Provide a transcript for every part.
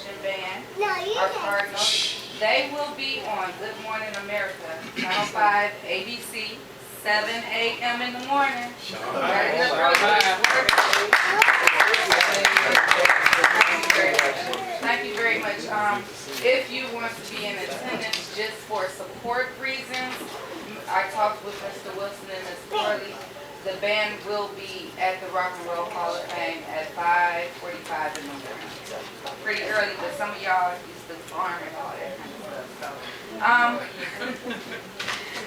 marching band, our Cardinals. They will be on Good Morning America, Channel 5, ABC, 7 a.m. in the morning. Thank you very much. If you want to be in attendance just for support reasons, I talked with Mr. Wilson and Ms. Corley. The band will be at the Rock and Roll Hall of Fame at 5:45 in the morning. So pretty early, but some of y'all used to farm and all that kind of stuff.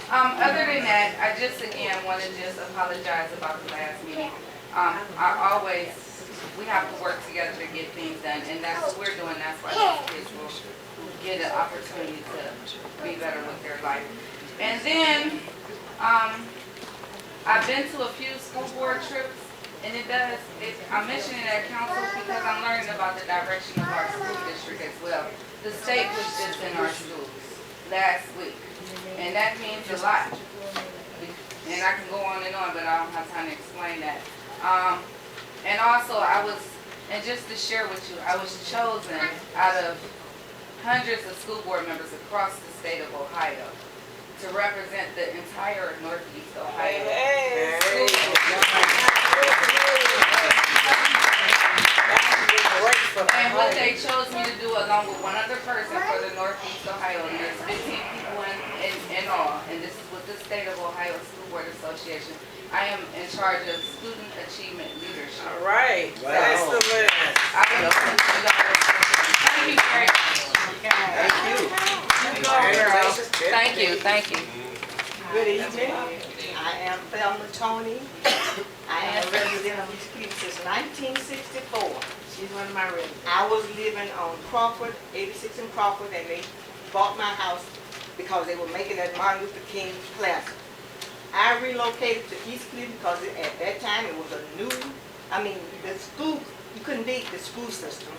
Other than that, I just again want to just apologize about the last meeting. We have to work together to get things done, and that's what we're doing. That's why these kids will get an opportunity to be better with their life. And then, I've been to a few school board trips, and I'm mentioning it at council because I'm learning about the direction of our school district as well. The state was just in our schools last week, and that means a lot. And I can go on, but I don't have time to explain that. And also, and just to share with you, I was chosen out of hundreds of school board members across the state of Ohio to represent the entire Northeast Ohio. And what they chose me to do along with one other person for the Northeast Ohio, and there's 15 people in all, and this is with the State of Ohio School Board Association. I am in charge of student achievement leadership. All right. So, excellent. Thank you very much. Thank you. Thank you. Good evening. I am Fambrough Tony. I am a resident of East Cleveland since 1964. She's one of my residents. I was living on Crawford, 86 in Crawford, and they bought my house because they were making that Martin Luther King Plaza. I relocated to East Cleveland because at that time it was the school, you couldn't beat the school system.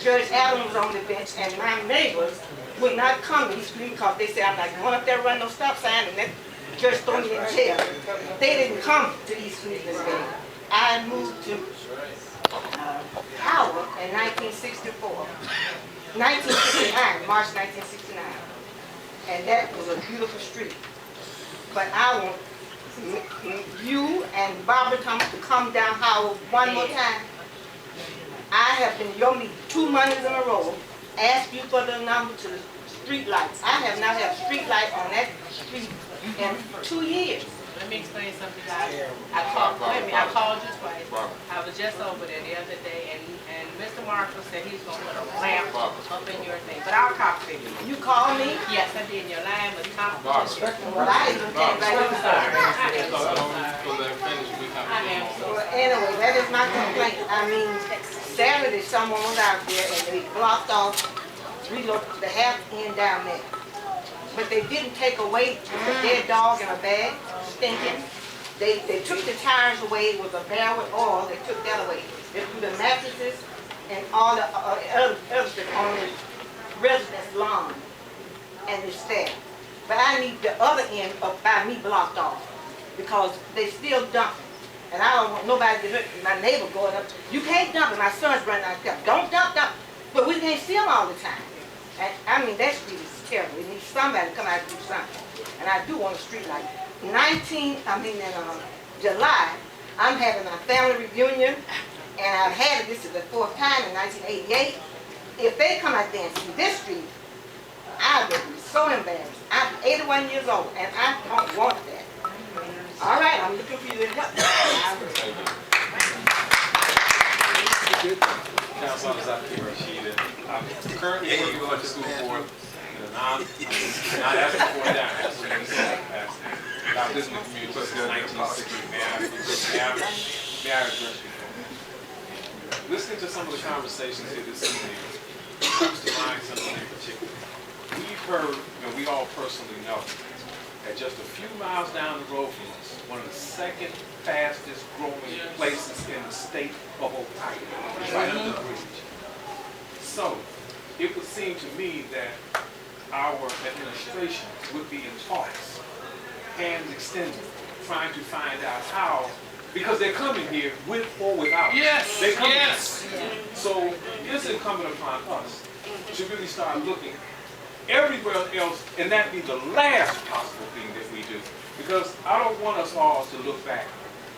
Judge Allen was on the bench, and my neighbors would not come to East Cleveland because they said, I'm not going up there running no stop sign, and that judge threw me in jail. They didn't come to East Cleveland then. I moved to Howard in 1969, March 1969. And that was a beautiful street. But I want you and Barbara Thomas to come down Howard one more time. I have been your meeting 2 Mondays in a row, ask you for the number to the street lights. I have not had a street light on that street in 2 years. Let me explain something, guys. I called you twice. I was just over there the other day, and Mr. Marshall said he's going to put a lamp up in your thing. But I'll copy it. You called me? Yes, I did. Your line was top. Well, I even came back. I'm sorry. Well, anyway, that is my complaint. I mean, Saturday someone was out there and they blocked off the half end down there. But they didn't take away the dead dog in a bag, stinking. They took the tires away with a barrel with oil. They took that away. They threw the mattresses and all the other stuff on the residence lawn and the staff. But I need the other end up by me blocked off because they still dumping. And I don't want nobody to hurt my neighbor going up. You can't dump it. My son's running out there. Don't dump. But we can't see them all the time. And, I mean, that street is terrible. It needs somebody to come out and do something. And I do want a street light. In July, I'm having my family reunion, and I've had it. This is the 4th time in 1988. If they come out there and see this street, I would be so embarrassed. I'm 81 years old, and I don't want that. All right, I'm looking for you to help. Council Officer Rashida. I'm currently working on the school board, and I'm not asking for a dime. That's what I'm saying. I've listened to community since 1960. May I address you? Listening to some of the conversations here this evening, it comes to mind something in particular. We've heard, and we all personally know, that just a few miles down the road from us, one of the second fastest growing places in the state of Ohio, right under the bridge. So, it would seem to me that our administration would be in talks, hands extended, trying to find out how because they're coming here with or without. Yes, They come yes. So it's incumbent upon us to really start looking everywhere else, and that be the last possible thing that we do. Because I don't want us all to look back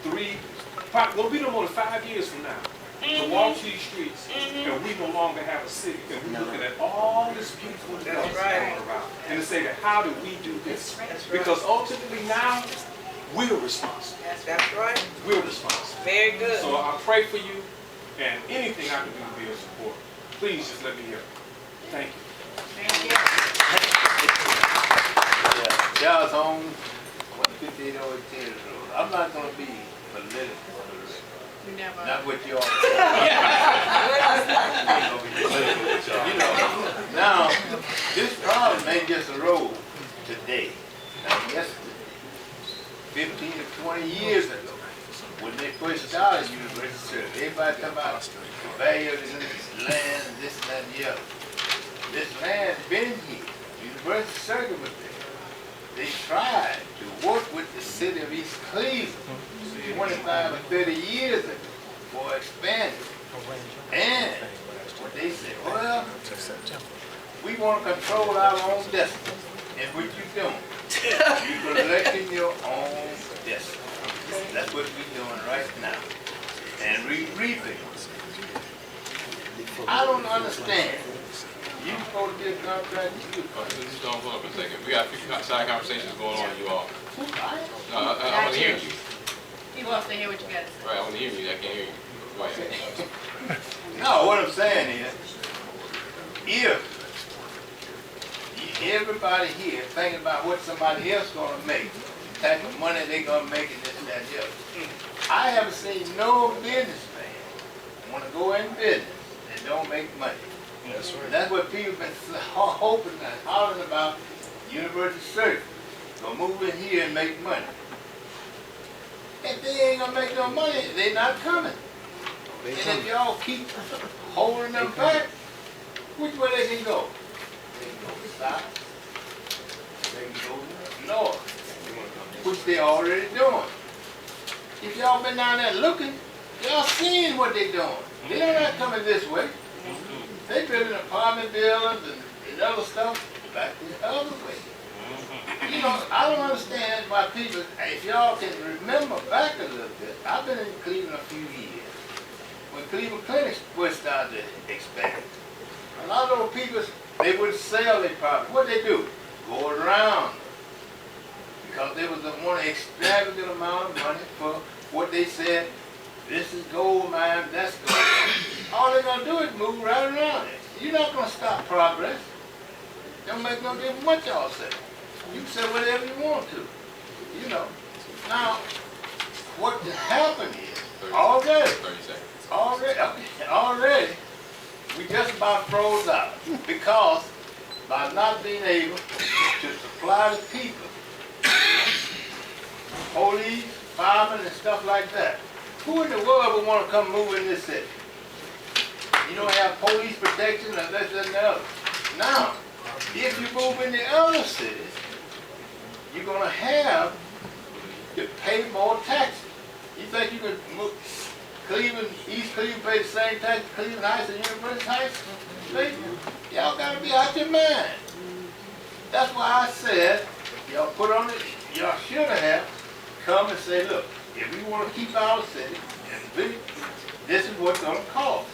will be no more than 5 years from now, to walk these streets, and we no longer have a city, and we're looking at all this beautiful stuff going around, and to say that how do we do this? Because ultimately now, we're responsible. That's right. We're responsible. Very good. So I pray for you, and anything I can do to be of support, please just let me hear. Thank you. Thank you. Charles Holmes, 158 Old Taylor Road. I'm not going to be political on the record. You never. Not with y'all. You know, now, this problem ain't just arose today. Now, yesterday, 15 to 20 years ago, when they first started university, everybody talking about the value of this land and this and that and the other. This land's been here. University Circuit was there. They tried to work with the city of East Cleveland 25 or 30 years ago for expansion. And what they said, well, we want to control our own destiny. And what you doing? You're collecting your own destiny. That's what we're doing right now. And reaping. I don't understand. You supposed to be a contractor. Just don't hold up a second. We got a few side conversations going on, you all. Who, I? I want to hear you. He wants to hear what you got to say. Right, I want to hear you. I can't hear you. Quiet. No, what I'm saying is, if everybody here thinking about what somebody else gonna make, the type of money they gonna make and this and that and the other. I haven't seen no businessman wanna go in business and don't make money. That's right. That's what people been hoping and hollering about. University Circuit gonna move in here and make money. If they ain't gonna make no money, they not coming. And if y'all keep holding them back, which way they can go? They can go south, they can go north, which they already doing. If y'all been down there looking, y'all seen what they doing. They're not coming this way. They building apartment buildings and other stuff back the other way. You know, I don't understand why people, if y'all can remember back a little bit, I've been in Cleveland a few years. When Cleveland clinics first started to expand, a lot of those people, they would sell their property. What they do? Go around. Because they was one extravagant amount of money for what they said, this is gold mine, that's gold. All they're going to do is move right around it. You're not going to stop progress. Don't make no difference what y'all say. You can say whatever you want to, you know. Now, what happened is, already, we just about froze out because by not being able to supply the people, police, firemen, and stuff like that. Who in the world would want to come move in this city? You don't have police protection and this and the other. Now, if you move in the other cities, you're going to have to pay more taxes. You think you could move Cleveland, East Cleveland pay the same tax Cleveland Heights and University Heights? Y'all got to be out your mind. That's why I said, y'all put on it, y'all should have come and say, look, if we want to keep our city, and this is what's going to cost.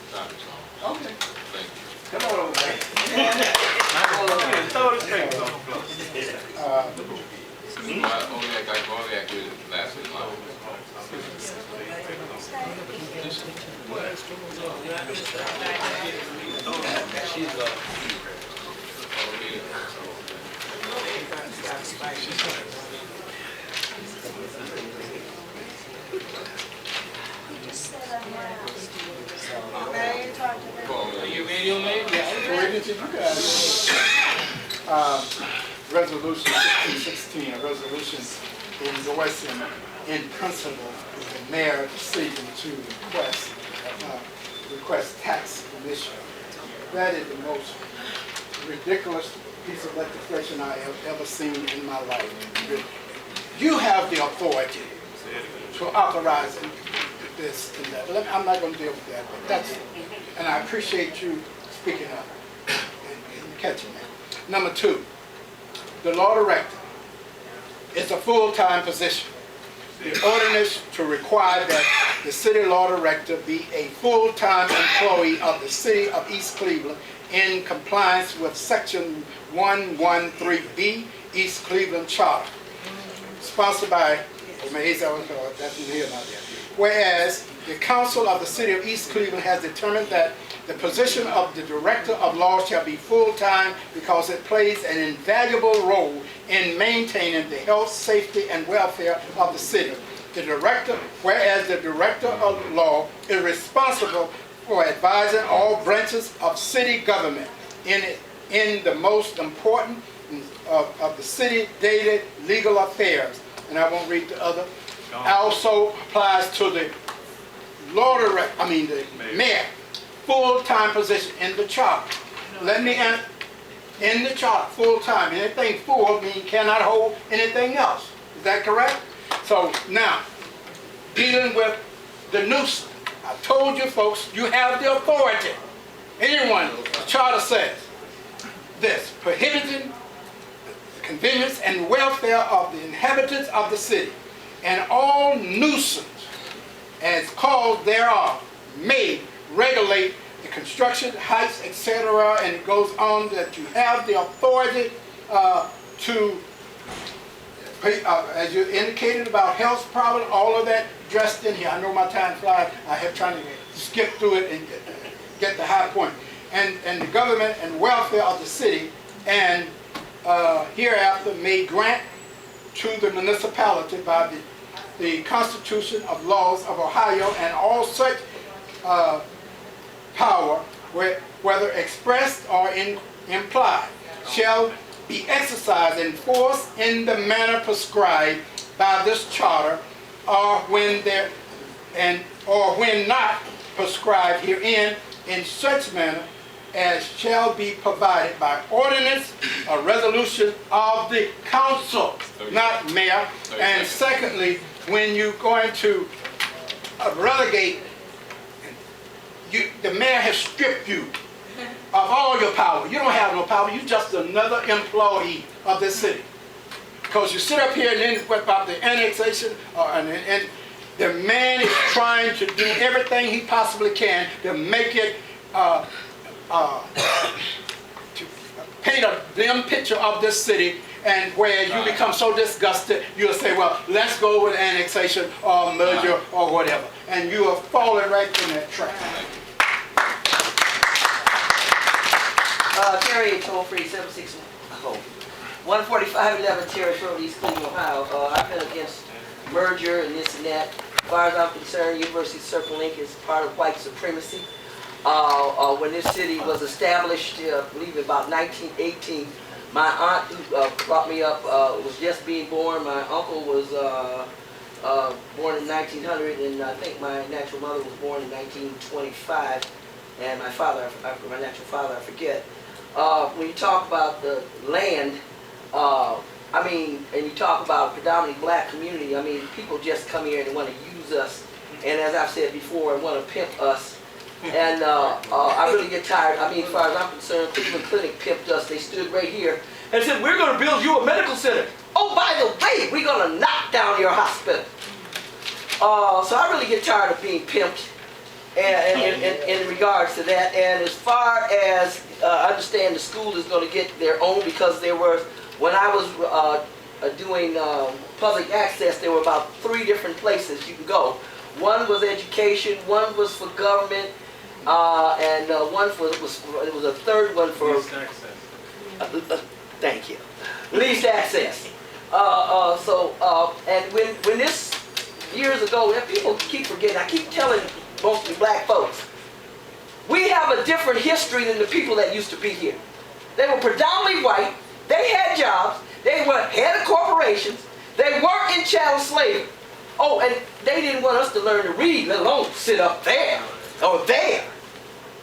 Okay. Come on over, man. Throw the papers on the floor. Only act is last in line. Are you ready on that? Yeah, I'm waiting until you guys. Resolution 1616, a resolution endorsing in principle the mayor's decision to request tax remission. That is the most ridiculous piece of legislation I have ever seen in my life. You have the authority to authorize this and that. I'm not going to deal with that, but that's, and I appreciate you speaking up and catching that. Number two, the law director is a full-time position. The ordinance to require that the city law director be a full-time employee of the city of East Cleveland in compliance with section 113B East Cleveland Charter, sponsored by, whereas the council of the city of East Cleveland has determined that the position of the director of law shall be full-time because it plays an invaluable role in maintaining the health, safety, and welfare of the city. Whereas the director of law is responsible for advising all branches of city government in the most important of the city daily legal affairs. And I won't read the other. Also applies to the law director, the mayor, full-time position in the charter. Let me end in the charter, full-time. Anything full means cannot hold anything else. Is that correct? So now, dealing with the nuisance. I told you folks, you have the authority. Anyone, the charter says this, prohibiting the convenience and welfare of the inhabitants of the city, and all nuisance as cause thereof may regulate the construction, heights, etc. And it goes on that you have the authority to, as you indicated about health problems, all of that dressed in here. I know my time flies. I have trying to skip through it and get the high point. And the government and welfare of the city, and hereafter may grant to the municipality by the Constitution of Laws of Ohio, and all such power, whether expressed or implied, shall be exercised and enforced in the manner prescribed by this charter, or when not prescribed herein, in such manner as shall be provided by ordinance or resolution of the council, not mayor. And secondly, when you're going to relegate, the mayor has stripped you of all your power. You don't have no power. You're just another employee of this city. Because you sit up here and then about the annexation, and the man is trying to do everything he possibly can to make it, to paint a dim picture of this city, and where you become so disgusted, you'll say, well, let's go with annexation or merger or whatever. And you are falling right in that trap. Terry toll-free 760 14511 Terrace Road, East Cleveland, Ohio. I've been against merger and this and that. As far as I'm concerned, University Circle Link is part of white supremacy. When this city was established, I believe about 1918, my aunt who brought me up was just being born. My uncle was born in 1900, and I think my natural mother was born in 1925, and my father, my natural father, I forget. When you talk about the land, and you talk about a predominantly black community, people just come here and want to use us, and as I've said before, want to pimp us. And I really get tired. As far as I'm concerned, Cleveland Clinic pimped us. They stood right here and said, we're going to build you a medical center. Oh, by the way, we're going to knock down your hospital. So I really get tired of being pimped in regards to that. And as far as I understand, the school is going to get their own, because there were, when I was doing public access, there were about 3 different places you can go. One was education, one was for government, and one was a third one for least access. Thank you, least access. And when this years ago, people keep forgetting. I keep telling mostly black folks, we have a different history than the people that used to be here. They were predominantly white. They had jobs. They were head of corporations. They weren't in chattel slavery. Oh, and they didn't want us to learn to read, let alone sit up there or there.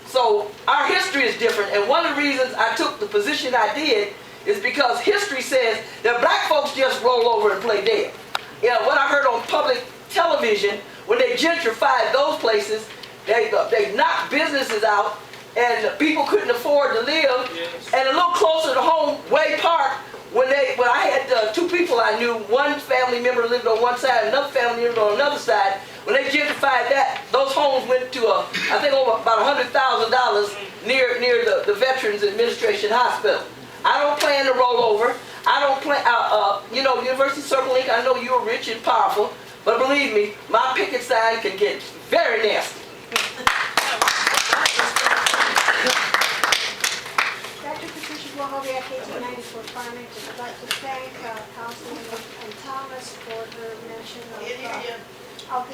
So our history is different, and one of the reasons I took the position I did is because history says that black folks just roll over and play dead. What I heard on public television, when they gentrified those places, they knocked businesses out, and people couldn't afford to live. And a little closer to home, Way Park, when I had two people I knew, one family member lived on one side, another family lived on another side. When they gentrified that, those homes went to I think over about $100,000 near the Veterans Administration Hospital. I don't plan to roll over. I don't plan. University Circle Inc. I know you're rich and powerful, but believe me, my picket sign can get very nasty. Dr. Patricia Joei, KT94 Farmington. I'd like to thank Councilman Thomas for her mention of the death of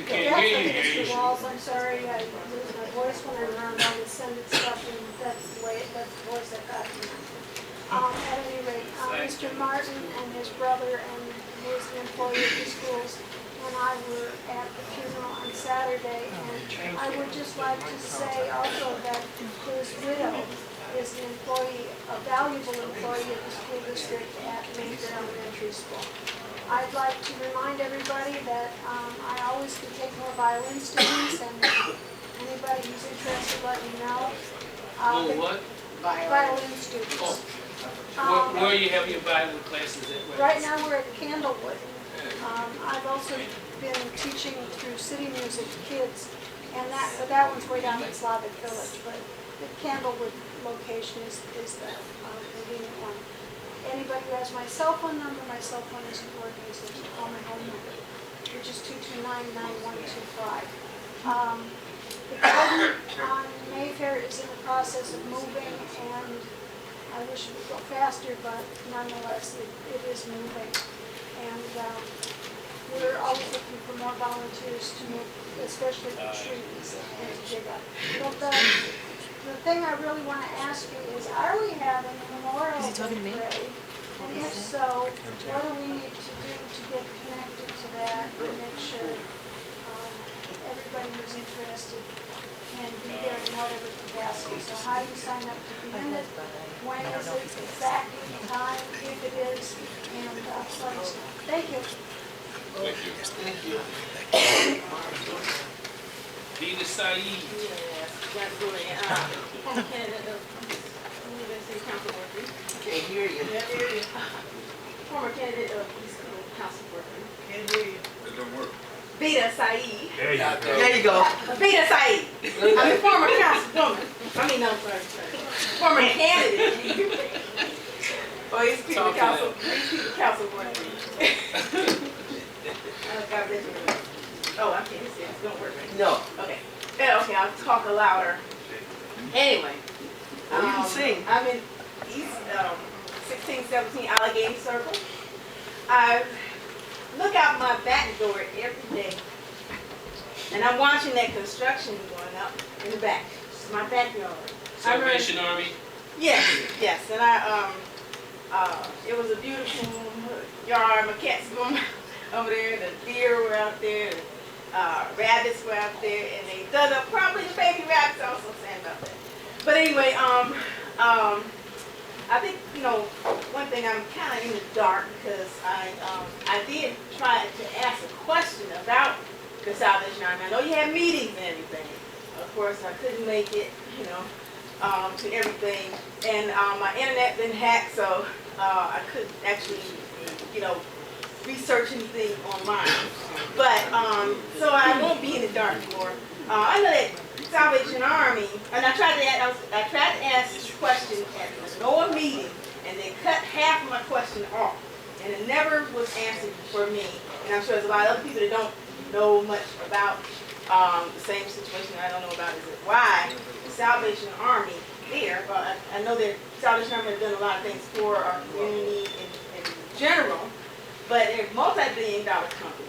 Mr. Walls. I'm sorry, I lose my voice when I'm around all this Senate stuff, and that's the voice I got. At any rate, Mr. Martin and his brother, and who is an employee of the schools, and I were at the funeral on Saturday, and I would just like to say also that his widow is an employee, a valuable employee of the school district at Mayfair Elementary School. I'd like to remind everybody that I always can take more violin students, and anybody who's interested, let me know. What? Violin students. Where you have your violin classes at? Right now we're at Candlewood. I've also been teaching through City Music to kids, and that one's way down in Slavic Village, but the Candlewood location is the convenient one. Anybody who has my cell phone number, my cell phone isn't working, so just call my home number, which is 229-9125. The garden on Mayfair is in the process of moving, and I wish it would go faster, but nonetheless, it is moving. And we're always looking for more volunteers to move, especially the trees and to dig up. But the thing I really want to ask you is, are we having a memorial parade? And if so, what do we need to do to get connected to that and make sure everybody who's interested can be there in whatever capacity? So how do you sign up to be in it? When is it exactly the time, if it is, and place? Thank you. Thank you. Thank you. Dina Saeed. Can't hear you. Former candidate of East Cleveland Council worker. Can't hear you. It don't work. Vida Saeed. There you go. Vida Saeed. I'm a former councilwoman. I'm sorry. Former candidate. For East Cleveland Council worker. God bless you. Oh, I can't see it. It don't work right. No. Okay. Okay, I'll talk louder. Anyway. You can sing. I'm in East 1617 Allegheny Circle. I look out my back door every day, and I'm watching that construction going up in the back. It's my backyard. Salvation Army. Yes, and it was a beautiful yard. My cats going over there, the deer were out there, the rabbits were out there, and they dug up probably the baby rabbits. I was so sad about that. But anyway, I think, one thing, I'm kind of in the dark because I did try to ask a question about the Salvation Army. I know you had meetings and everything. Of course, I couldn't make it, to everything. And my internet been hacked, so I couldn't actually, research anything online. But, so I won't be in the dark anymore. I know that Salvation Army, and I tried to ask this question at the NOAA meeting, and they cut half of my question off, and it never was answered for me. And I'm sure there's a lot of other people that don't know much about the same situation that I don't know about. Is it why the Salvation Army there? Well, I know that Salvation Army has done a lot of things for our community in general, but they're a multi-billion-dollar company.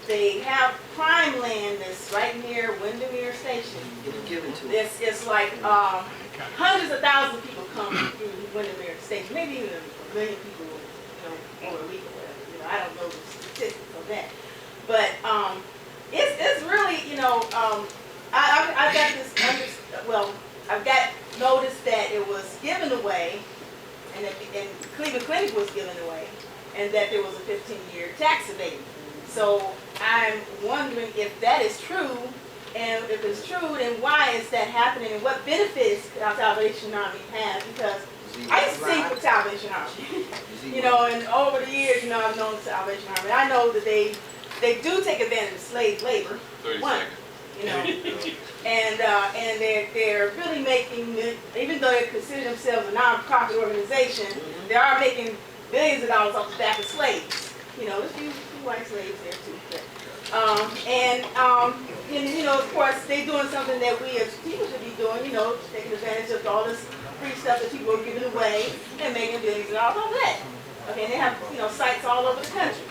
They have prime land that's right near Windermere Station. Given to us. It's like hundreds of thousands of people come through Windermere Station, maybe even a million people, over a week or whatever. I don't know the statistics of that, but it's really, I've got this. I've got noticed that it was given away, and Cleveland Clinic was given away, and that there was a 15-year tax abatement. So I'm wondering if that is true, and if it's true, then why is that happening, and what benefits our Salvation Army have? Because I used to sing for Salvation Army, you know, and over the years, you know, I've known the Salvation Army. I know that they do take advantage of slave labor. 30 One, seconds. you know, and they're really making, even though they consider themselves a non-profit organization, they are making billions of dollars off the back of slaves. You know, there's a few white slaves there too. But, and you know, of course, they're doing something that we as people should be doing. You know, taking advantage of all this free stuff that people are giving away and making billions of dollars off of that. Okay, and they have, you know, sites all over the country.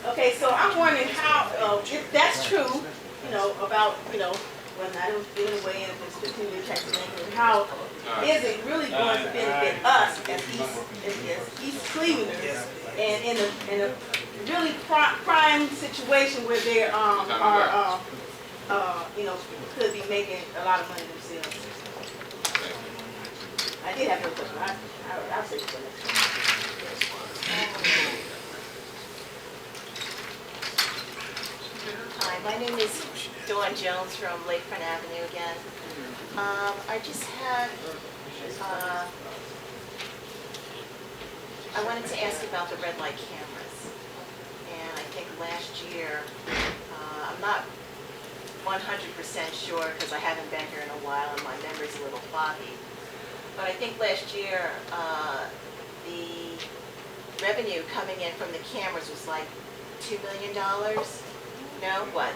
Okay, so I'm wondering how, if that's true, you know, about, you know, when I don't give it away and if it's 15-year tax and how is it really going to benefit us as East Clevelanders and in a really prime situation where they are, you know, could be making a lot of money themselves. I did have no question. I'll say it for next time. Hi, my name is Dawn Jones from Lakefront Avenue again. I just had, I wanted to ask about the red light cameras. And I think last year, I'm not 100% sure because I haven't been here in a while and my memory's a little foggy. But I think last year, the revenue coming in from the cameras was like $2 million. No, what?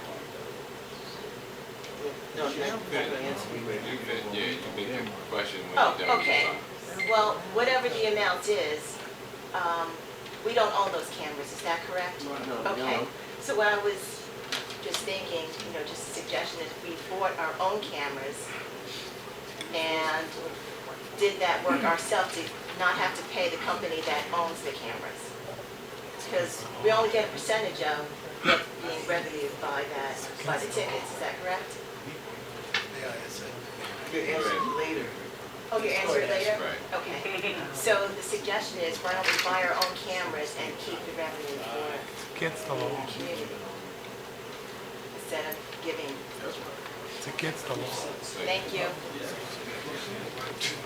No, you don't have to answer me right now. Yeah, you make a question when Oh, you're done. okay. Well, whatever the amount is, we don't own those cameras, is that correct? No, Okay. no. So what I was just thinking, you know, just a suggestion, if we bought our own cameras and did that work ourselves to not have to pay the company that owns the cameras. Because we only get a percentage of it being revenued by the tickets, is that correct? You can answer it later. Oh, you answer it later? Right. Okay. So the suggestion is, why don't we buy our own cameras and keep the revenue for the community instead of giving. Thank you.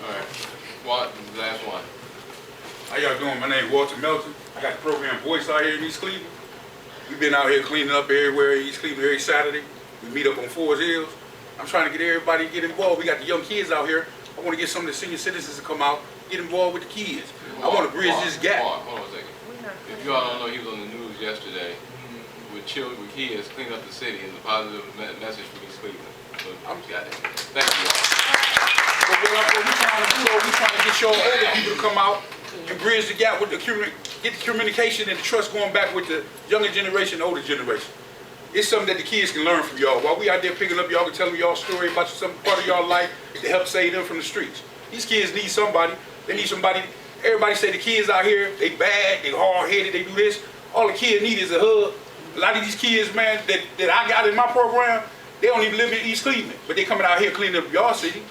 All right. Well, last one. How y'all doing? My name is Walter Melton. I got the program Voice out here in East Cleveland. We've been out here cleaning up everywhere in East Cleveland every Saturday. We meet up on Forest Hills. I'm trying to get everybody to get involved. We got the young kids out here. I want to get some of the senior citizens to come out, get involved with the kids. I want to bridge this gap. Hold on a second. If you all don't know, he was on the news yesterday with children, with kids, cleaning up the city, and a positive message for East Cleveland. So I'm got it. Thank you. But what we're trying to do, we're trying to get your older people to come out and bridge the gap with the get the communication and the trust going back with the younger generation, older generation. It's something that the kids can learn from y'all. While we out there picking up, y'all can tell them y'all story about some part of y'all life to help save them from the streets. These kids need somebody. They need somebody. Everybody say the kids out here, they bad, they hard-headed, they do this. All the kids need is a hug. A lot of these kids, man, that I got in my program, they don't even live in East Cleveland, but they coming out here cleaning up y'all city.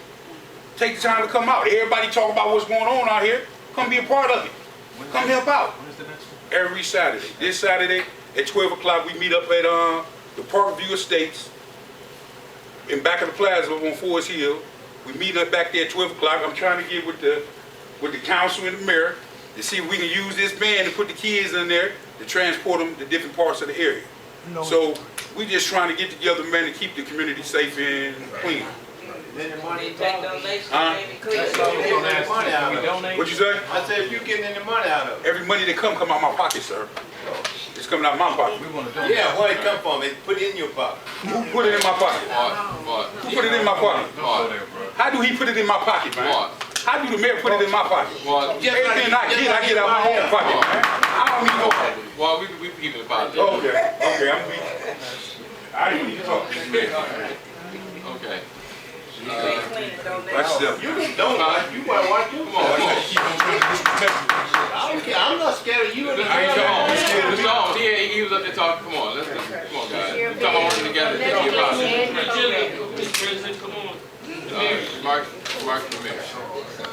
Take the time to come out. Everybody talk about what's going on out here. Come be a part of it. Come help out. When's the next one? Every Saturday. This Saturday at 12 o'clock, we meet up at the Parkview Estates in back of the plaza on Forest Hill. We meet up back there at 12 o'clock. I'm trying to get with the council and the mayor to see if we can use this van to put the kids in there to transport them to different parts of the area. So we just trying to get together, man, to keep the community safe and clean. Then the money Take donations, Huh? maybe. money out of it. What you say? I said, if you getting any money out of it. Every money that come out my pocket, sir. It's coming out of my pocket. We want to donate. Yeah, where it come from? It put it in your pocket. Who put it in my pocket? Who put it in my pocket? Don't go there, bro. How do he put it in my pocket, man? How do the mayor put it in my pocket? Everything I get out of my own pocket, man. I don't need no pocket. Well, we keep it positive. Okay, I'm weak. I didn't need to talk to the mayor. Okay. That's simple. You can donate. You might want to. Come on. I don't care. I'm not scared of you. Mr. Owens, he was up there talking. Come on, come on, guys. We're talking working together. Get your positive. Mr. President, come on. Mark the mayor.